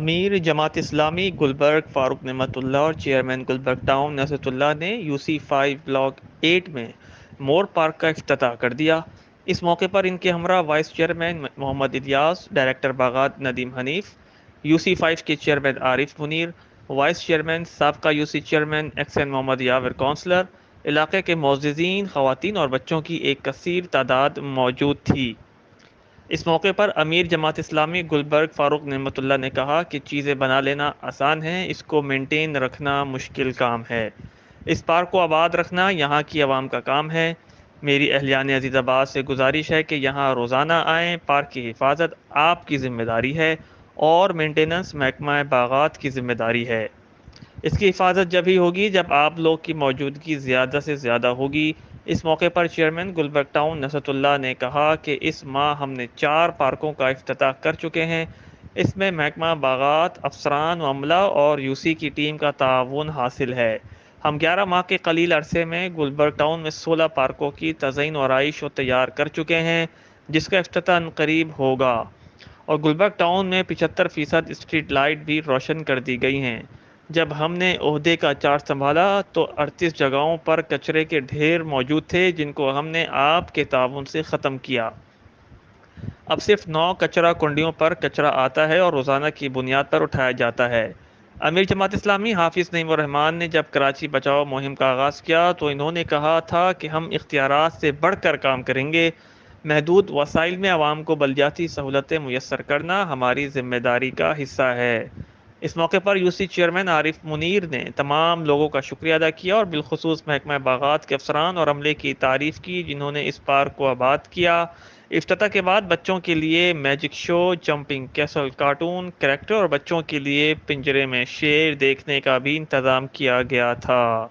امیر جماعت اسلامی گلبرگ فاروق نعمت اللہ اور chairman Gulberg town نصرت اللہ نے UC5 بلاک 8 میں مور پارک کا افتتاح کر دیا۔ اس موقع پر ان کے ہمراہ وائس چیئرمین محمد الیاس، ڈائریکٹر باغات ندیم حنیف، UC5 کے چیئرمین عارف منیر، وائس چیئرمین سابقہ UC چیئرمین ایکسن محمد یاور، کونسلر علاقے کے معززین، خواتین اور بچوں کی ایک کثیر تعداد موجود تھی۔ اس موقع پر امیر جماعت اسلامی گلبرگ فاروق نعمت اللہ نے کہا کہ چیزیں بنا لینا آسان ہے، اس کو مینٹین رکھنا مشکل کام ہے۔ اس پارک کو آباد رکھنا یہاں کی عوام کا کام ہے۔ میری اہلیان عزیز آباد سے گزارش ہے کہ یہاں روزانہ آئیں۔ پارک کی حفاظت آپ کی ذمہ داری ہے اور مینٹیننس محکمہ باغات کی ذمہ داری ہے۔ اس کی حفاظت جب ہی ہوگی جب آپ لوگ کی موجودگی زیادہ سے زیادہ ہوگی۔ اس موقع پر چیئرمین گلبرگ ٹاؤن نصرت اللہ نے کہا کہ اس ماہ ہم نے 4 پارکوں کا افتتاح کر چکے ہیں۔ اس میں محکمہ باغات، افسران و عملہ اور UC کی ٹیم کا تعاون حاصل ہے۔ ہم 11 ماہ کے قلیل عرصے میں گلبرگ ٹاؤن میں 16 پارکوں کی تزئین و آرائش و تیار کر چکے ہیں، جس کا افتتاح عنقریب ہوگا، اور گلبرگ ٹاؤن میں 75% اسٹریٹ لائٹ بھی روشن کر دی گئی ہیں۔ جب ہم نے عہدے کا چارج سنبھالا تو 38 جگہوں پر کچرے کے ڈھیر موجود تھے، جن کو ہم نے آپ کے تعاون سے ختم کیا۔ اب صرف 9 کچرا کنڈیوں پر کچرا آتا ہے اور روزانہ کی بنیاد پر اٹھایا جاتا ہے۔ امیر جماعت اسلامی حافظ نعیم الرحمان نے جب کراچی بچاؤ مہم کا آغاز کیا تو انہوں نے کہا تھا کہ ہم اختیارات سے بڑھ کر کام کریں گے۔ محدود وسائل میں عوام کو بلدیاتی سہولتیں میسر کرنا ہماری ذمہ داری کا حصہ ہے۔ اس موقع پر UC چیئرمین عارف منیر نے تمام لوگوں کا شکریہ ادا کیا اور بالخصوص محکمہ باغات کے افسران اور عملے کی تعریف کی، جنہوں نے اس پارک کو آباد کیا۔ افتتاح کے بعد بچوں کے لیے میجک شو، جمپنگ کیسل، کارٹون کریکٹر اور بچوں کے لیے پنجرے میں شیر دیکھنے کا بھی انتظام کیا گیا تھا۔